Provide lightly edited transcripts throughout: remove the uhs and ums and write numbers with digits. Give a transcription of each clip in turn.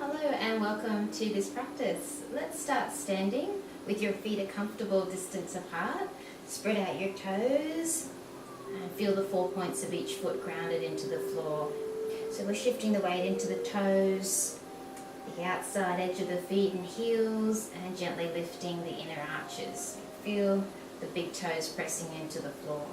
Hello and welcome to this practice. Let's start standing with your feet a comfortable distance apart. Spread out your toes and feel the 4 points of each foot grounded into the floor. So we're shifting the weight into the toes, the outside edge of the feet and heels, and gently lifting the inner arches. Feel the big toes pressing into the floor.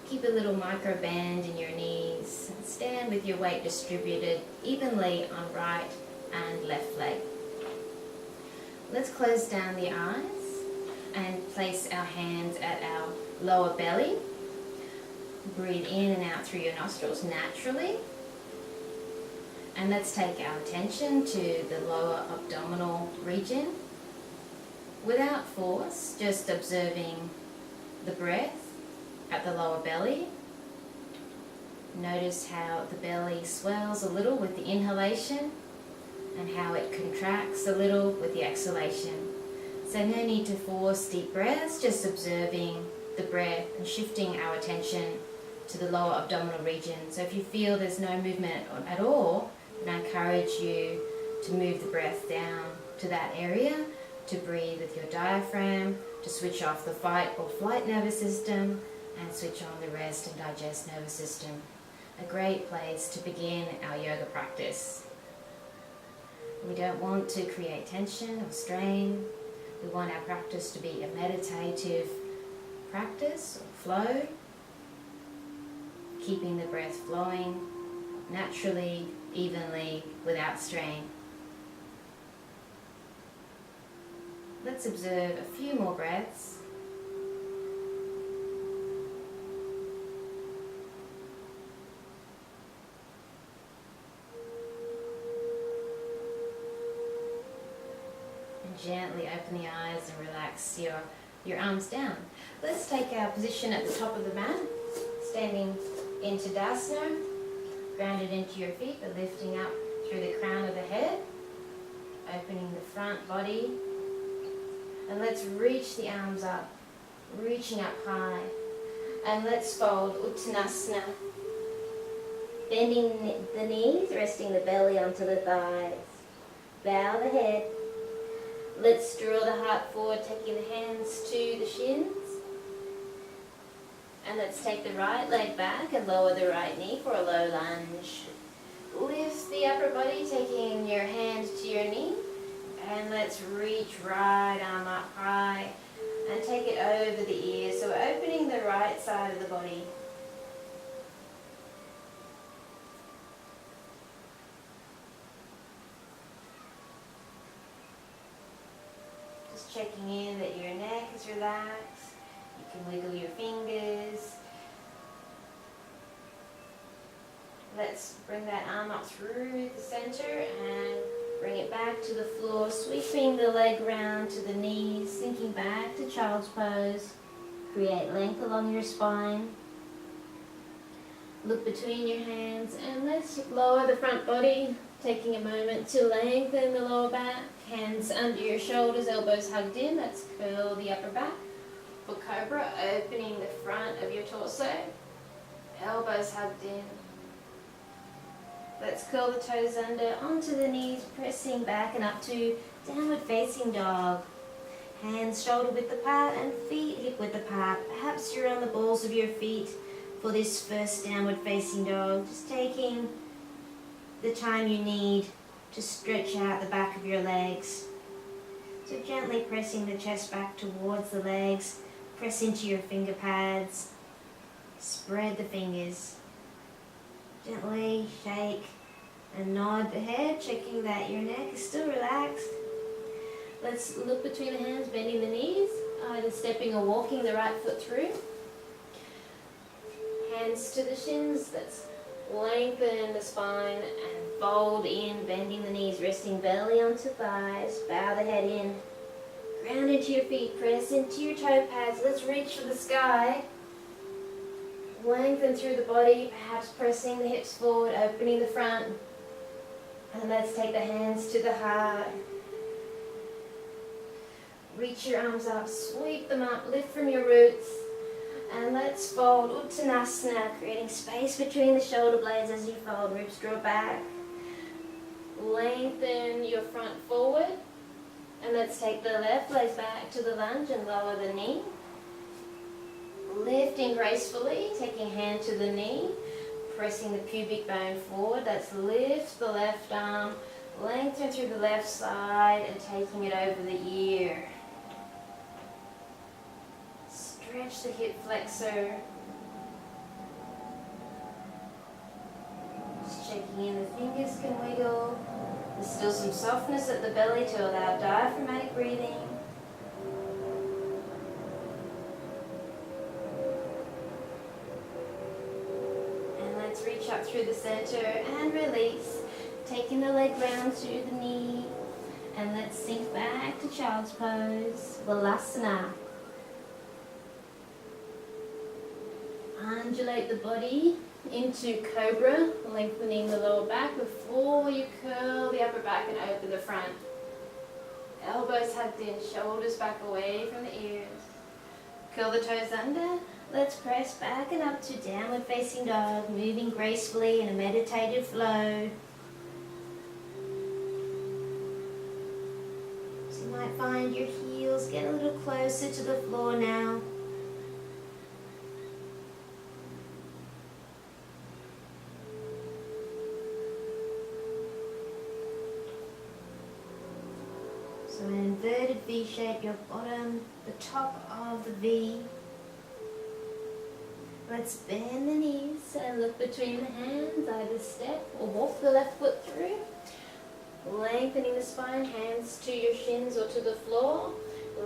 Keep a little micro band in your knees. Stand with your weight distributed evenly on right and left leg. Let's close down the eyes and place our hands at our lower belly. Breathe in and out through your nostrils naturally. And let's take our attention to the lower abdominal region. Without force, just observing the breath at the lower belly. Notice how the belly swells a little with the inhalation and how it contracts a little with the exhalation. So no need to force deep breaths, just observing the breath and shifting our attention to the lower abdominal region. So if you feel there's no movement at all, then I encourage you to move the breath down to that area, to breathe with your diaphragm, to switch off the fight or flight nervous system and switch on the rest and digest nervous system. A great place to begin our yoga practice. We don't want to create tension or strain. We want our practice to be a meditative practice or flow, keeping the breath flowing naturally, evenly, without strain. Let's observe a few more breaths. Gently open the eyes and relax your arms down. Let's take our position at the top of the mat, standing in Tadasana, grounded into your feet but lifting up through the crown of the head, opening the front body, and let's reach the arms up, reaching up high, and let's fold Ustrasana, bending the knees, resting the belly onto the thighs, bow the head. Let's draw the heart forward, taking the hands to the shins. And let's take the right leg back and lower the right knee for a low lunge. Lift the upper body, taking your hand to your knee. And let's reach right arm up high and take it over the ear. So we're opening the right side of the body. Checking in that your neck is relaxed. You can wiggle your fingers. Let's bring that arm up through the center and bring it back to the floor, sweeping the leg round to the knees, sinking back to child's pose. Create length along your spine. Look between your hands and let's lower the front body, taking a moment to lengthen the lower back. Hands under your shoulders, elbows hugged in. Let's curl the upper back. For Cobra, opening the front of your torso. Elbows hugged in. Let's curl the toes under, onto the knees, pressing back and up to downward facing dog. Hands shoulder width apart and feet hip width apart. Perhaps you're on the balls of your feet for this first downward facing dog. Just taking the time you need to stretch out the back of your legs. So gently pressing the chest back towards the legs. Press into your finger pads. Spread the fingers. Gently shake and nod the head, checking that your neck is still relaxed. Let's look between the hands, bending the knees, either stepping or walking the right foot through. Hands to the shins. Let's lengthen the spine and fold in, bending the knees, resting belly onto thighs. Bow the head in. Ground into your feet, press into your toe pads. Let's reach for the sky. Lengthen through the body, perhaps pressing the hips forward, opening the front. And let's take the hands to the heart. Reach your arms up, sweep them up, lift from your roots. And let's fold Uttanasana, creating space between the shoulder blades as you fold. Ribs draw back. Lengthen your front forward. And let's take the left leg back to the lunge and lower the knee. Lifting gracefully, taking hand to the knee, pressing the pubic bone forward. Let's lift the left arm, lengthen through the left side and taking it over the ear. Stretch the hip flexor. Just checking in the fingers can wiggle. There's still some softness at the belly to allow diaphragmatic breathing. And let's reach up through the center and release. Taking the leg round to the knee. And let's sink back to child's pose, Bhekasana. Undulate the body into cobra, lengthening the lower back before you curl the upper back and open the front. Elbows hugged in, shoulders back away from the ears. Curl the toes under. Let's press back and up to downward facing dog, moving gracefully in a meditative flow. So you might find your heels get a little closer to the floor now. So an inverted V shape, your bottom, the top of the V. Let's bend the knees and look between the hands, either step or walk the left foot through. Lengthening the spine, hands to your shins or to the floor.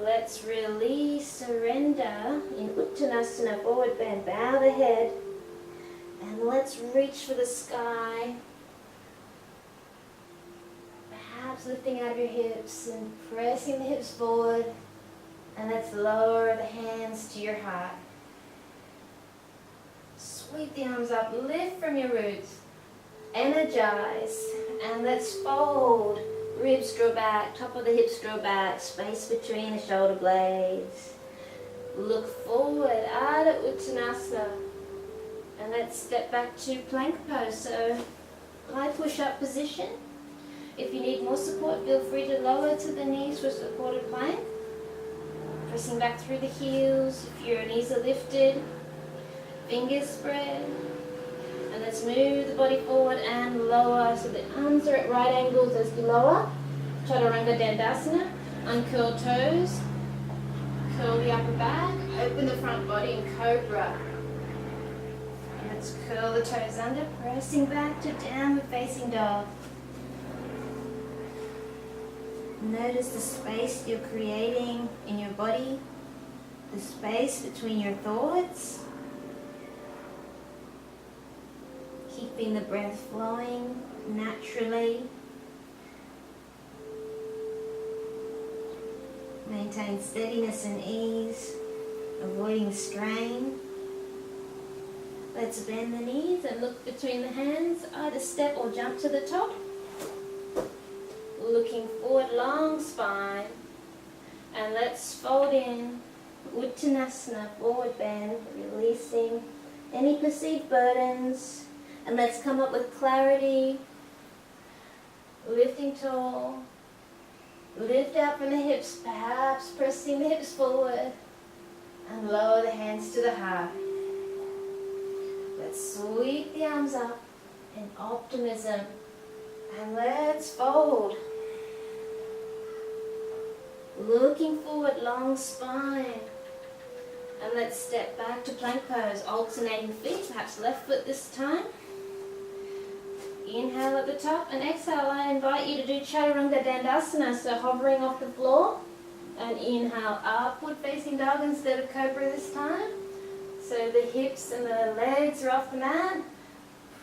Let's release, surrender in Ustrasana, forward bend, bow the head. And let's reach for the sky. Perhaps lifting out of your hips and pressing the hips forward. And let's lower the hands to your heart. Sweep the arms up, lift from your roots. Energize. And let's fold. Ribs draw back, top of the hips draw back, space between the shoulder blades. Look forward, Ardha Uttanasana. And let's step back to plank pose. So high push-up position. If you need more support, feel free to lower to the knees for supported plank. Pressing back through the heels. If your knees are lifted, fingers spread. And let's move the body forward and lower. So the arms are at right angles as you lower. Dekasana. Uncurl toes. Curl the upper back. Open the front body in cobra. And let's curl the toes under. Pressing back to downward facing dog. Notice the space you're creating in your body, the space between your thoughts, keeping the breath flowing naturally. Maintain steadiness and ease, avoiding strain. Let's bend the knees and look between the hands, either step or jump to the top. Looking forward, long spine, and let's fold in Uttanasana, forward bend, releasing any perceived burdens, and let's come up with clarity, lifting tall, lift out from the hips, perhaps pressing the hips forward, and lower the hands to the heart. Let's sweep the arms up in optimism, and let's fold. Looking forward, long spine. And let's step back to plank pose, alternating feet, perhaps left foot this time. Inhale at the top and exhale. I invite you to do Chaturanga Dandasana, so hovering off the floor. And inhale, upward facing dog instead of cobra this time. So the hips and the legs are off the mat.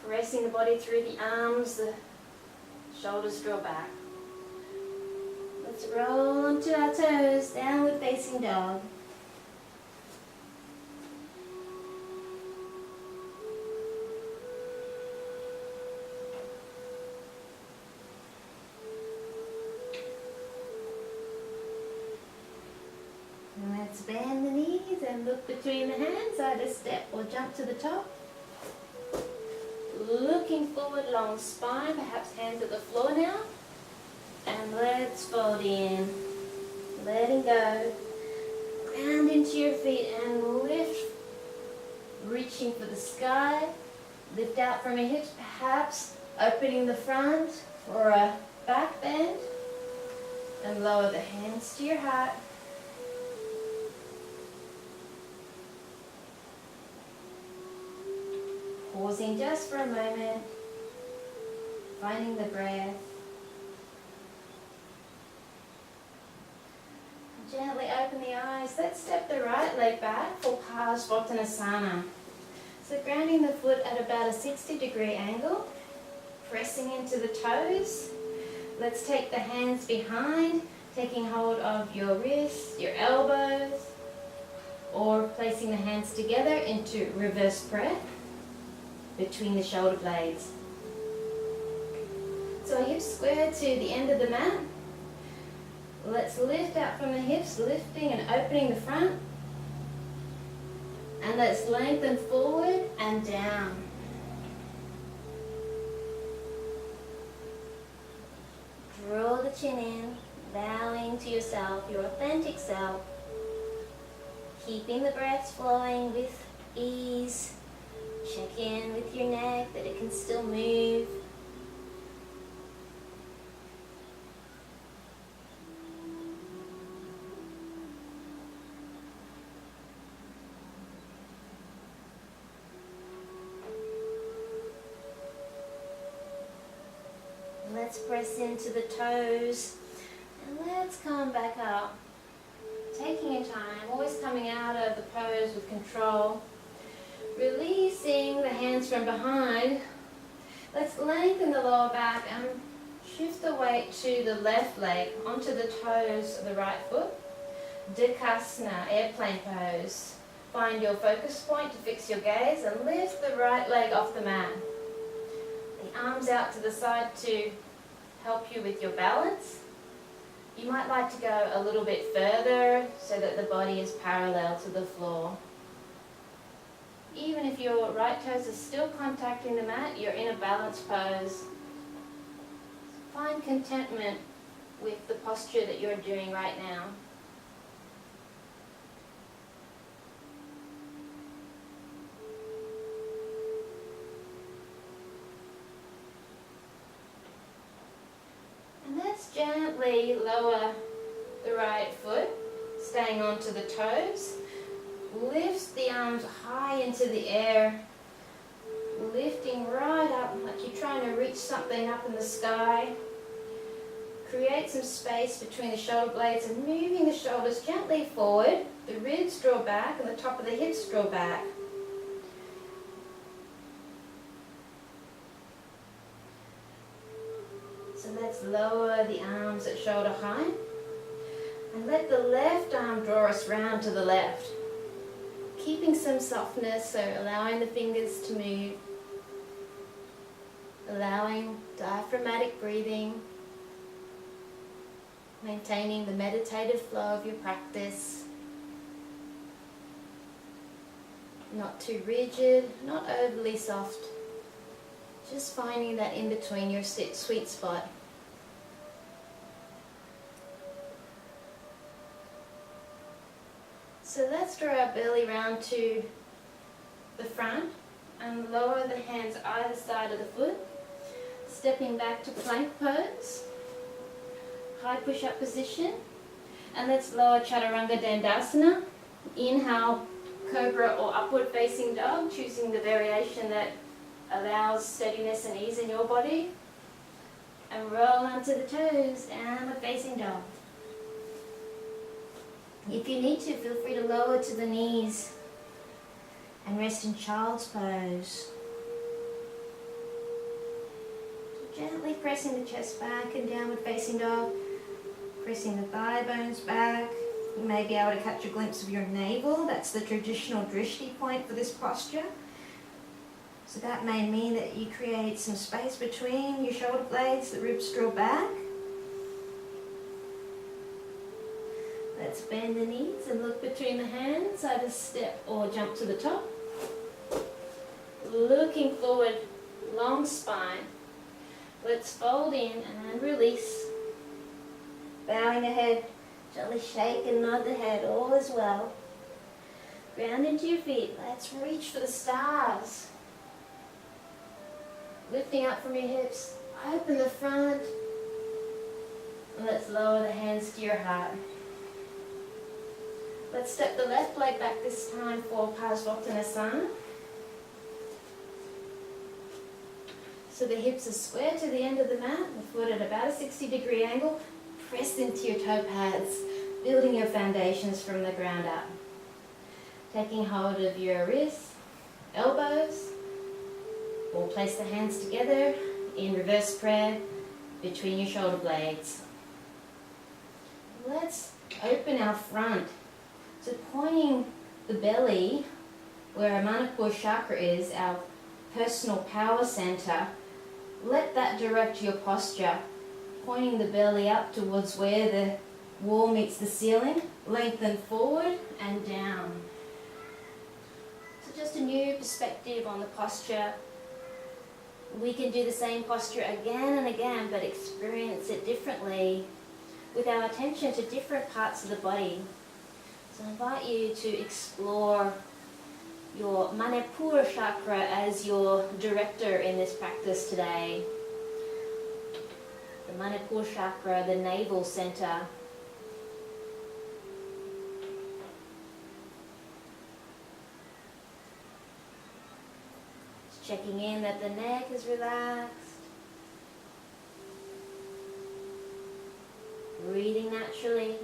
Pressing the body through the arms, the shoulders draw back. Let's roll onto our toes, downward facing dog. And let's bend the knees and look between the hands, either step or jump to the top. Looking forward, long spine, perhaps hands at the floor now. Let's fold in, letting go, ground into your feet and lift, reaching for the sky. Lift out from your hips, perhaps opening the front for a back bend, and lower the hands to your heart. Pausing just for a moment, finding the breath. Gently open the eyes. Let's step the right leg back for Parsvottanasana. So grounding the foot at about a 60-degree angle, pressing into the toes. Let's take the hands behind, taking hold of your wrists, your elbows, or placing the hands together into reverse prayer between the shoulder blades. So hips square to the end of the mat. Let's lift out from the hips, lifting and opening the front. And let's lengthen forward and down. Draw the chin in, bowing to yourself, your authentic self. Keeping the breaths flowing with ease. Check in with your neck, that it can still move. Let's press into the toes and let's come back up. Taking your time, always coming out of the pose with control. Releasing the hands from behind. Let's lengthen the lower back and shift the weight to the left leg onto the toes of the right foot. Dekasana, airplane pose. Find your focus point to fix your gaze and lift the right leg off the mat. The arms out to the side to help you with your balance. You might like to go a little bit further so that the body is parallel to the floor. Even if your right toes are still contacting the mat, you're in a balanced pose. Find contentment with the posture that you're doing right now. And let's gently lower the right foot, staying onto the toes. Lift the arms high into the air, lifting right up like you're trying to reach something up in the sky. Create some space between the shoulder blades and moving the shoulders gently forward. The ribs draw back and the top of the hips draw back. So let's lower the arms at shoulder height and let the left arm draw us round to the left. Keeping some softness, so allowing the fingers to move, allowing diaphragmatic breathing, maintaining the meditative flow of your practice. Not too rigid, not overly soft, just finding that in between your sweet spot. So let's draw our belly round to the front and lower the hands either side of the foot. Stepping back to plank pose, high push-up position. And let's lower Chaturanga Dandasana. Inhale, Cobra or upward facing dog, choosing the variation that allows steadiness and ease in your body. And roll onto the toes and the facing dog. If you need to, feel free to lower to the knees and rest in child's pose. So gently pressing the chest back and downward facing dog, pressing the thigh bones back. You may be able to catch a glimpse of your navel. That's the traditional drishti point for this posture. So that may mean that you create some space between your shoulder blades, the ribs draw back. Let's bend the knees and look between the hands, either step or jump to the top. Looking forward, long spine. Let's fold in and release. bowing the head, gently shake and nod the head, all is well. Ground into your feet. Let's reach for the stars. Lifting up from your hips, open the front. And let's lower the hands to your heart. Let's step the left leg back this time for Parsvottanasana. So the hips are square to the end of the mat, the foot at about a 60-degree angle. Press into your toe pads, building your foundations from the ground up. Taking hold of your wrists, elbows, or place the hands together in reverse prayer between your shoulder blades. Let's open our front. So pointing the belly where our Manipur Chakra is, our personal power center, let that direct your posture. Pointing the belly up towards where the wall meets the ceiling, lengthen forward and down. So just a new perspective on the posture. We can do the same posture again and again, but experience it differently with our attention to different parts of the body. So I invite you to explore your Manipur Chakra as your director in this practice today. The Manipur Chakra, the navel center. Just checking in that the neck is relaxed. Breathing naturally.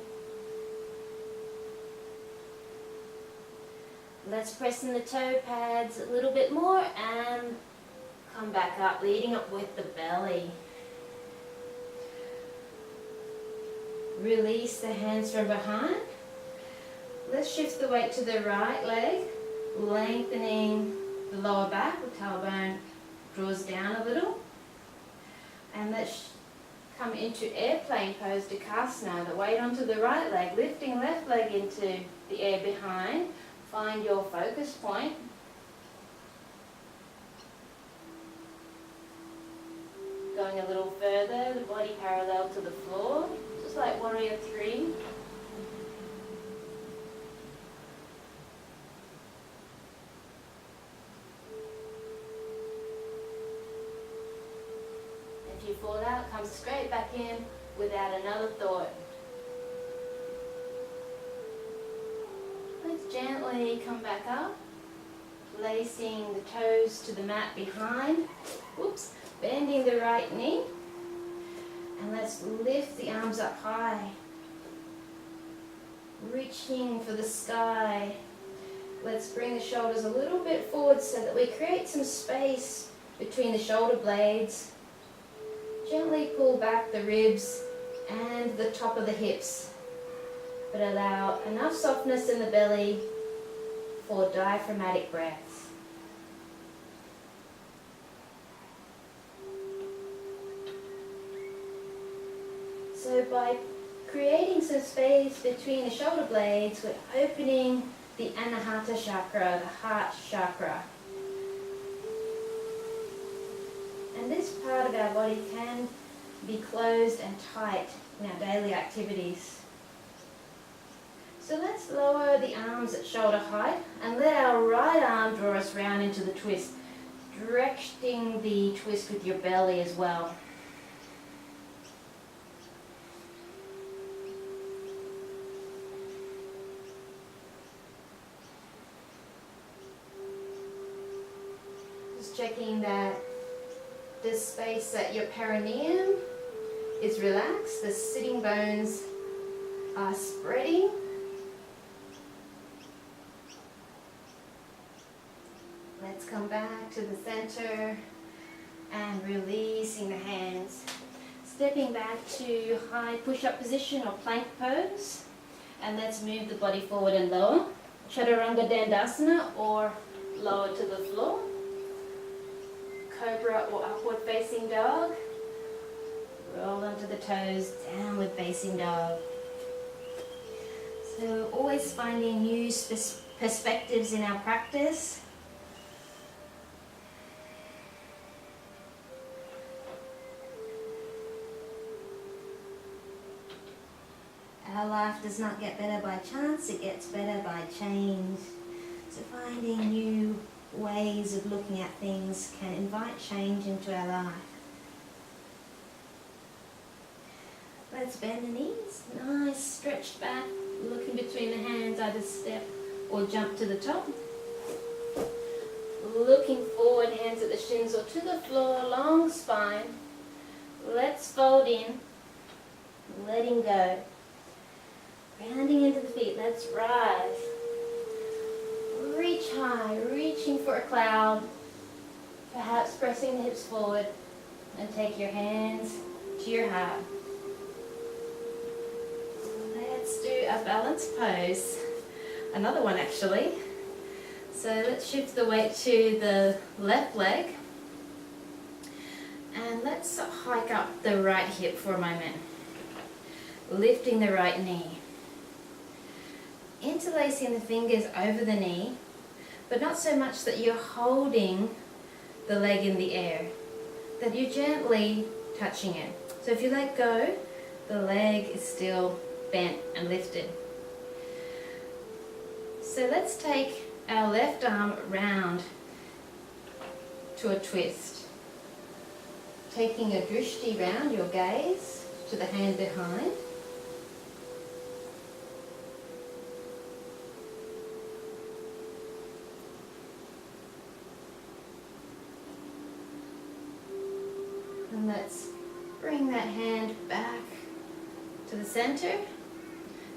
Let's press in the toe pads a little bit more and come back up, leading up with the belly. Release the hands from behind. Let's shift the weight to the right leg, lengthening the lower back. The tailbone draws down a little. And let's come into airplane pose, Dekasana. The weight onto the right leg, lifting left leg into the air behind. Find your focus point. Going a little further, the body parallel to the floor, just like warrior three. If you fall out, come straight back in without another thought. Let's gently come back up, placing the toes to the mat behind. Whoops, bending the right knee. And let's lift the arms up high, reaching for the sky. Let's bring the shoulders a little bit forward so that we create some space between the shoulder blades. Gently pull back the ribs and the top of the hips, but allow enough softness in the belly for diaphragmatic breaths. So by creating some space between the shoulder blades, we're opening the Anahata Chakra, the heart chakra. And this part of our body can be closed and tight in our daily activities. So let's lower the arms at shoulder height and let our right arm draw us round into the twist, directing the twist with your belly as well. Just checking that the space at your perineum is relaxed, the sitting bones are spreading. Let's come back to the center and releasing the hands. Stepping back to high push-up position or plank pose. And let's move the body forward and lower. Chaturanga Dandasana or lower to the floor. Cobra or upward facing dog. Roll onto the toes, downward facing dog. So always finding new perspectives in our practice. Our life does not get better by chance, it gets better by change. So finding new ways of looking at things can invite change into our life. Let's bend the knees, nice stretched back, looking between the hands, either step or jump to the top. Looking forward, hands at the shins or to the floor, long spine. Let's fold in, letting go. Grounding into the feet, let's rise. Reach high, reaching for a cloud. Perhaps pressing the hips forward and take your hands to your heart. Let's do a balance pose. Another one actually. So let's shift the weight to the left leg. And let's hike up the right hip for a moment. Lifting the right knee. Interlacing the fingers over the knee, but not so much that you're holding the leg in the air, that you're gently touching it. So if you let go, the leg is still bent and lifted. So let's take our left arm round to a twist. Taking a drishti round, your gaze, to the hand behind. And let's bring that hand back to the center,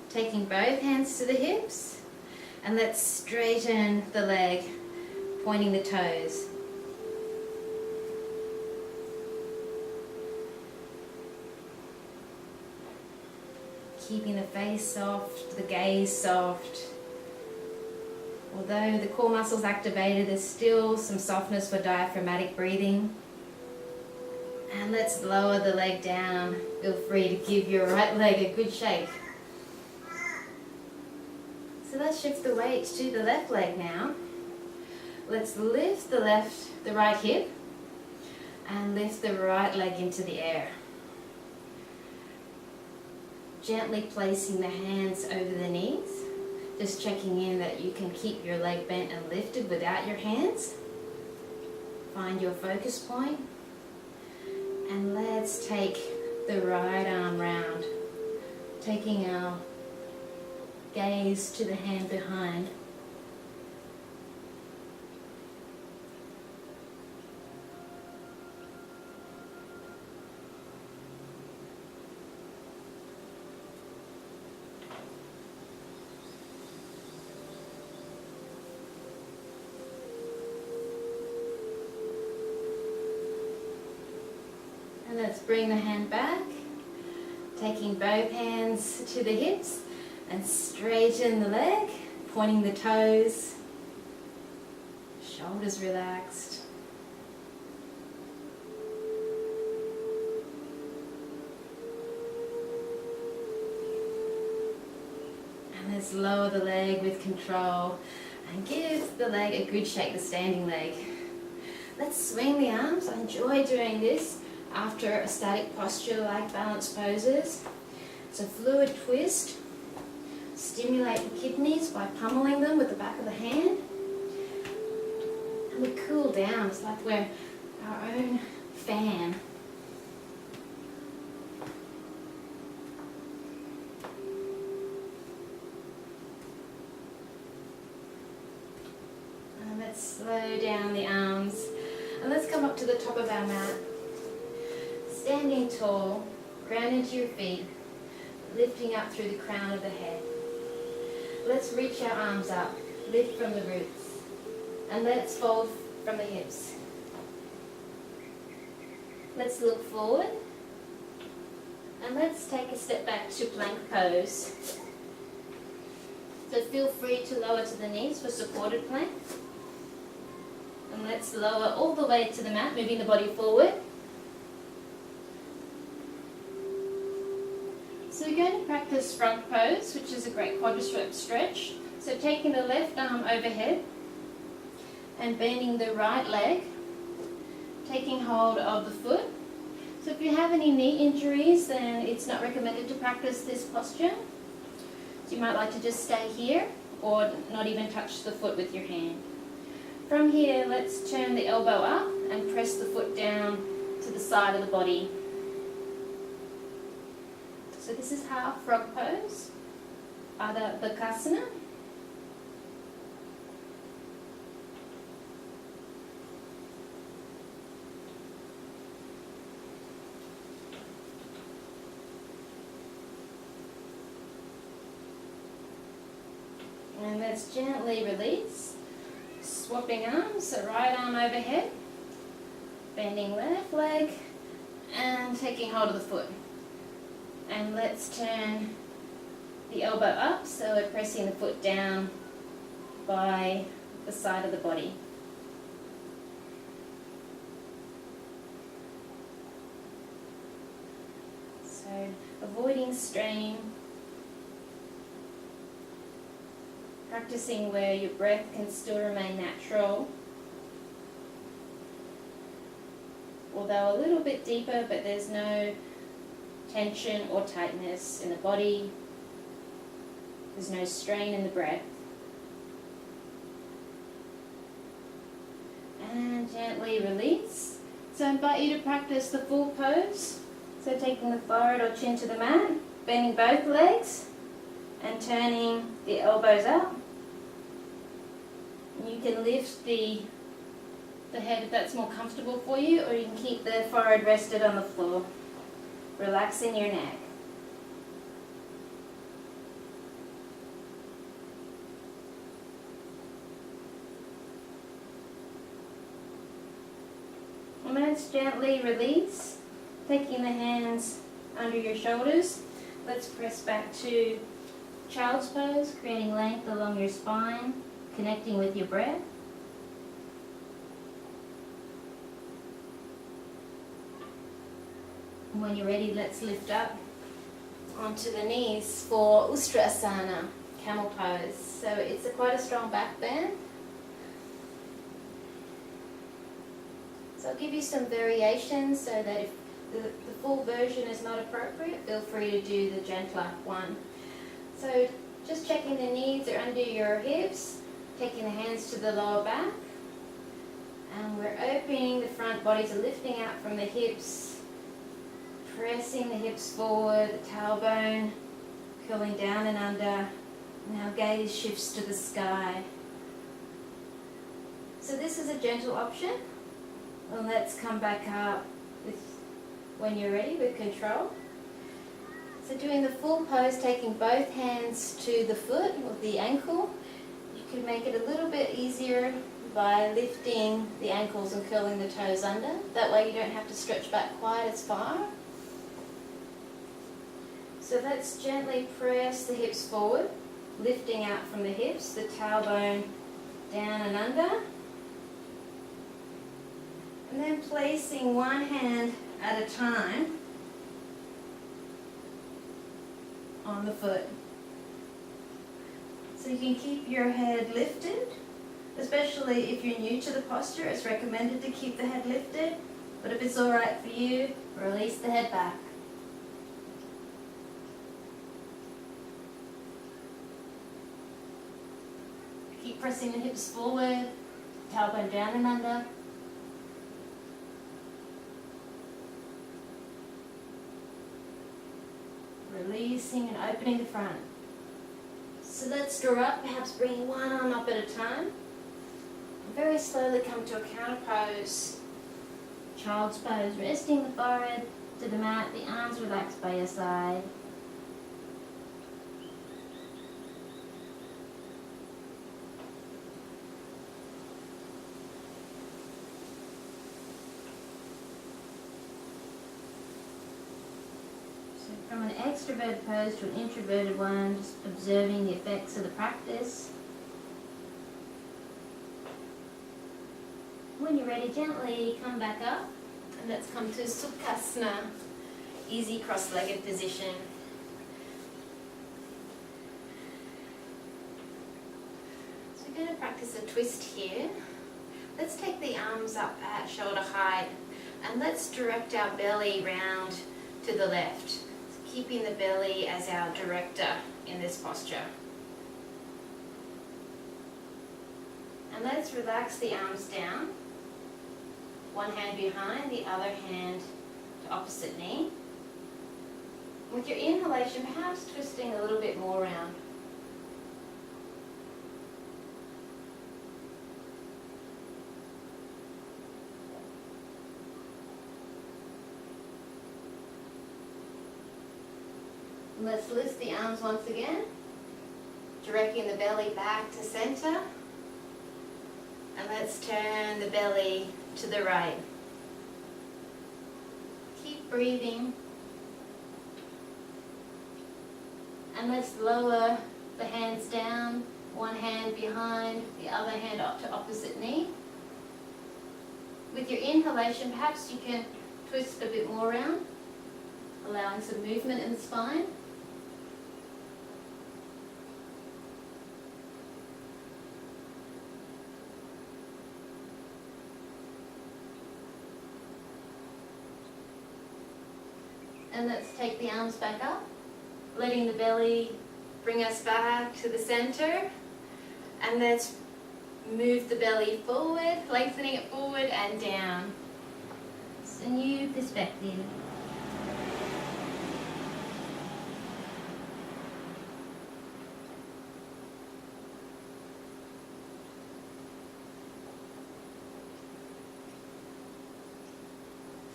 taking both hands to the hips, and let's straighten the leg, pointing the toes. Keeping the face soft, the gaze soft. Although the core muscles activated, there's still some softness for diaphragmatic breathing. And let's lower the leg down. Feel free to give your right leg a good shake. So let's shift the weight to the left leg now. Let's lift the right hip and lift the right leg into the air. Gently placing the hands over the knees. Just checking in that you can keep your leg bent and lifted without your hands. Find your focus point. And let's take the right arm round, taking our gaze to the hand behind. And let's bring the hand back, taking both hands to the hips and straighten the leg, pointing the toes, shoulders relaxed. And let's lower the leg with control and give the leg a good shake, the standing leg. Let's swing the arms. I enjoy doing this after a static posture like balance poses. It's a fluid twist. Stimulate the kidneys by pummeling them with the back of the hand. And we cool down. It's like we're our own fan. And let's slow down the arms. And let's come up to the top of our mat. Standing tall, ground into your feet, lifting up through the crown of the head. Let's reach our arms up, lift from the roots, and let's fold from the hips. Let's look forward, and let's take a step back to plank pose. So feel free to lower to the knees for supported plank. And let's lower all the way to the mat, moving the body forward. So we're going to practice front pose, which is a great quadricep stretch. So taking the left arm overhead and bending the right leg, taking hold of the foot. So if you have any knee injuries, then it's not recommended to practice this posture. So you might like to just stay here or not even touch the foot with your hand. From here, let's turn the elbow up and press the foot down to the side of the body. So this is half frog pose, other Bhekasana. And let's gently release, swapping arms, so right arm overhead, bending left leg, and taking hold of the foot. And let's turn the elbow up, so we're pressing the foot down by the side of the body. So avoiding strain, practicing where your breath can still remain natural, although a little bit deeper, but there's no tension or tightness in the body. There's no strain in the breath. And gently release. So I invite you to practice the full pose. So taking the forehead or chin to the mat, bending both legs, and turning the elbows up. You can lift the head if that's more comfortable for you, or you can keep the forehead rested on the floor, relaxing your neck. And let's gently release, taking the hands under your shoulders. Let's press back to child's pose, creating length along your spine, connecting with your breath. And when you're ready, let's lift up onto the knees for Ustrasana, Camel Pose. So it's quite a strong back bend. So I'll give you some variations so that if the full version is not appropriate, feel free to do the gentler one. So just checking the knees are under your hips, taking the hands to the lower back, and we're opening the front, bodies are lifting out from the hips, pressing the hips forward, the tailbone curling down and under, and our gaze shifts to the sky. So this is a gentle option, and let's come back up when you're ready with control. So doing the full pose, taking both hands to the foot or the ankle. You can make it a little bit easier by lifting the ankles and curling the toes under. That way you don't have to stretch back quite as far. So let's gently press the hips forward, lifting out from the hips, the tailbone down and under. And then placing one hand at a time on the foot. So you can keep your head lifted, especially if you're new to the posture. It's recommended to keep the head lifted, but if it's alright for you, release the head back. Keep pressing the hips forward, tailbone down and under. Releasing and opening the front. So let's draw up, perhaps bringing one arm up at a time. Very slowly come to a counter pose. Child's pose, resting the forehead to the mat, the arms relaxed by your side. From an extroverted pose to an introverted one, just observing the effects of the practice. When you're ready, gently come back up, and let's come to Savasana, easy cross-legged position. So we're going to practice a twist here. Let's take the arms up at shoulder height, and let's direct our belly round to the left. keeping the belly as our director in this posture. And let's relax the arms down. One hand behind, the other hand to opposite knee. With your inhalation, perhaps twisting a little bit more round. Let's lift the arms once again, directing the belly back to center. And let's turn the belly to the right. Keep breathing. And let's lower the hands down, one hand behind, the other hand up to opposite knee. With your inhalation, perhaps you can twist a bit more around, allowing some movement in the spine. And let's take the arms back up, letting the belly bring us back to the center. And let's move the belly forward, lengthening it forward and down. It's a new perspective.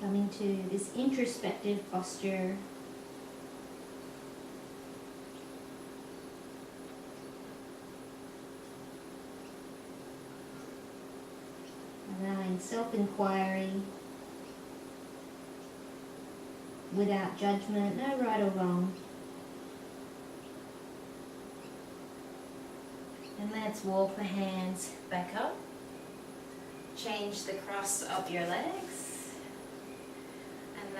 Coming to this introspective posture. Allowing self-inquiry without judgment, no right or wrong. And let's walk the hands back up. Change the cross of your legs.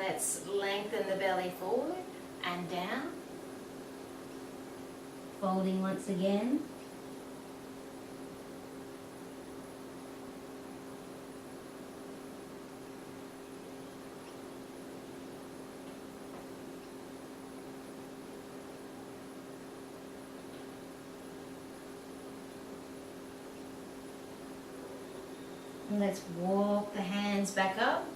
Let's lengthen the belly forward and down. Folding once again. And let's walk the hands back up.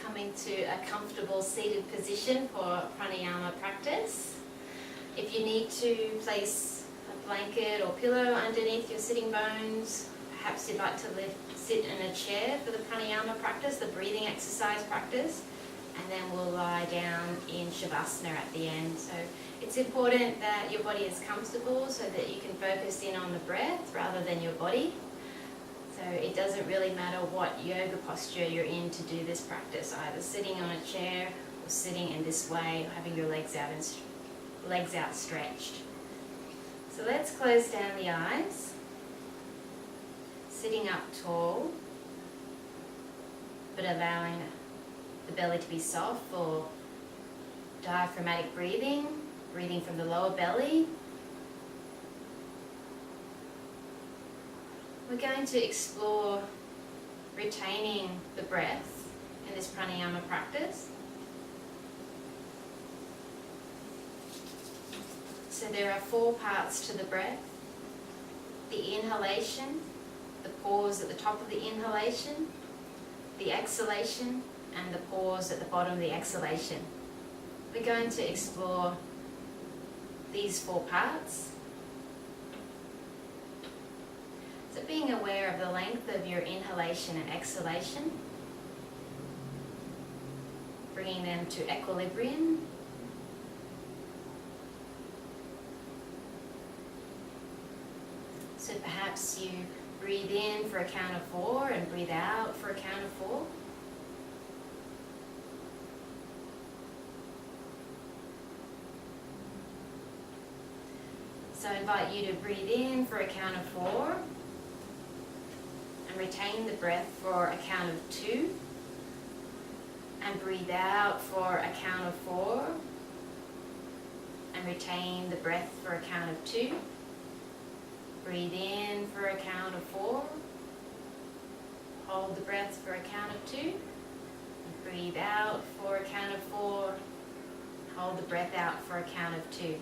Coming to a comfortable seated position for pranayama practice. If you need to place a blanket or pillow underneath your sitting bones, perhaps you'd like to sit in a chair for the pranayama practice, the breathing exercise practice, and then we'll lie down in Shavasana at the end. So it's important that your body is comfortable so that you can focus in on the breath rather than your body. So it doesn't really matter what yoga posture you're in to do this practice, either sitting on a chair or sitting in this way, or having your legs out stretched. So let's close down the eyes, sitting up tall, but allowing the belly to be soft for diaphragmatic breathing, breathing from the lower belly. We're going to explore retaining the breath in this pranayama practice. So there are 4 parts to the breath. The inhalation, the pause at the top of the inhalation, the exhalation, and the pause at the bottom of the exhalation. We're going to explore these 4 parts. So being aware of the length of your inhalation and exhalation, bringing them to equilibrium. So perhaps you breathe in for a count of 4 and breathe out for a count of 4. So I invite you to breathe in for a count of 4 and retain the breath for a count of 2 and breathe out for a count of 4 and retain the breath for a count of 2. Breathe in for a count of 4, hold the breath for a count of 2, and breathe out for a count of 4, hold hold the breath out for a count of 2.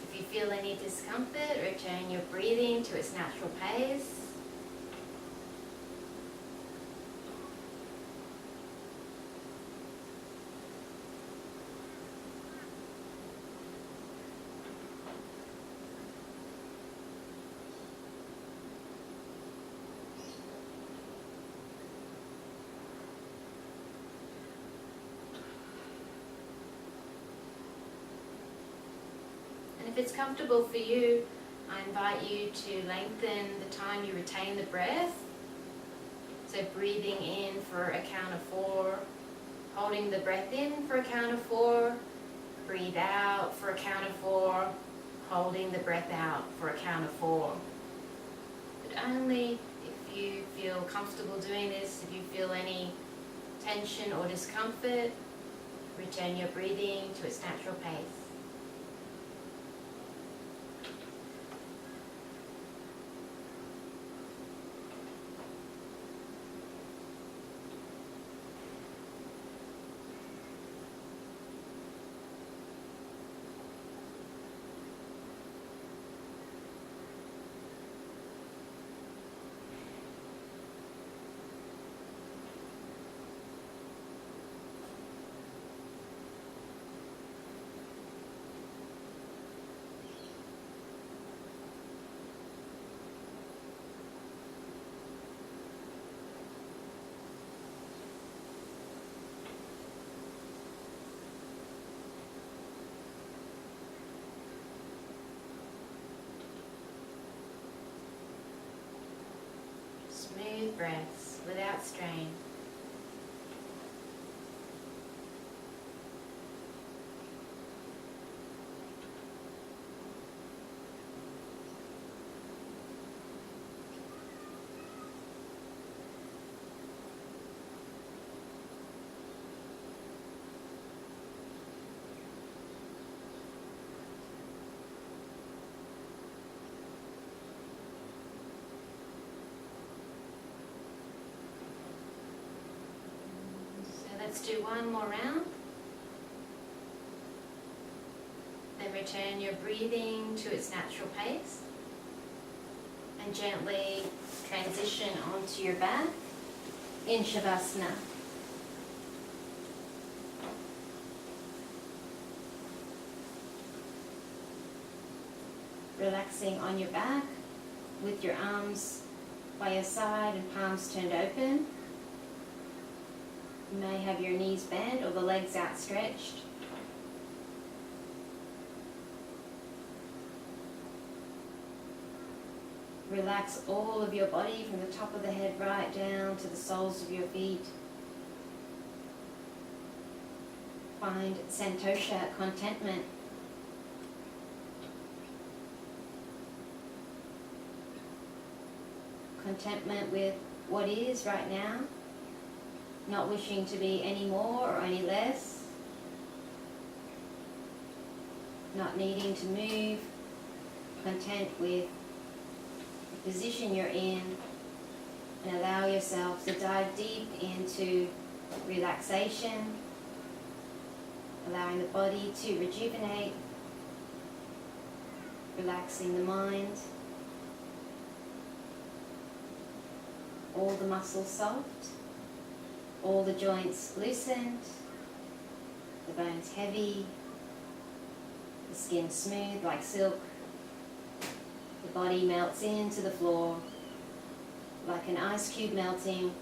If you feel any discomfort, return your breathing to its natural pace. If it's comfortable for you, I invite you to lengthen the time you retain the breath. So breathing in for a count of 4, holding the breath in for a count of 4, breathe out for a count of 4, holding the breath out for a count of 4. But only if you feel comfortable doing this, if you feel any tension or discomfort, return your breathing to its natural pace. Smooth breaths without strain. Let's do one more round. Then return your breathing to its natural pace and gently transition onto your back in Shavasana. Relaxing on your back with your arms by your side and palms turned open. You may have your knees bent or the legs outstretched. Relax all of your body from the top of the head right down to the soles of your feet. Find santosha, contentment. Contentment with what is right now. Not wishing to be any more or any less. Not needing to move. Content with the position you're in. And allow yourself to dive deep into relaxation. Allowing the body to rejuvenate. Relaxing the mind. All the muscles soft. All the joints loosened, the bones heavy, the skin smooth like silk, the body melts into the floor like an ice cube melting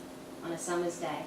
on a summer's day.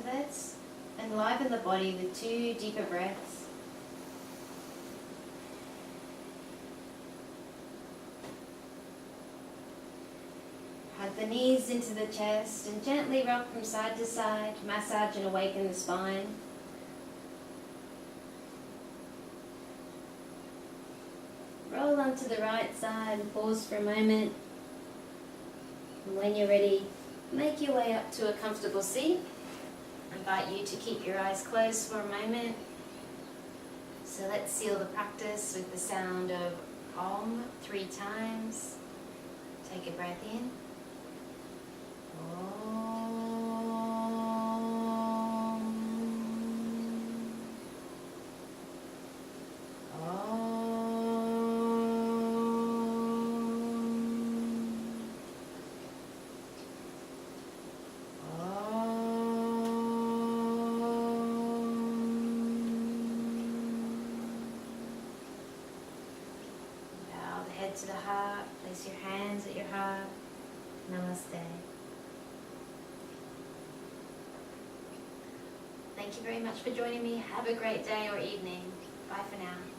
let's enliven the body with 2 deeper breaths. Hug the knees into the chest and gently rock from side to side, massage and awaken the spine. Roll onto the right side and pause for a moment. And when you're ready, make your way up to a comfortable seat. I invite you to keep your eyes closed for a moment. So let's seal the practice with the sound of Om 3 times. Take a breath in. Om. To the heart, place your hands at your heart. Namaste. Thank you very much for joining me. Have a great day or evening. Bye for now.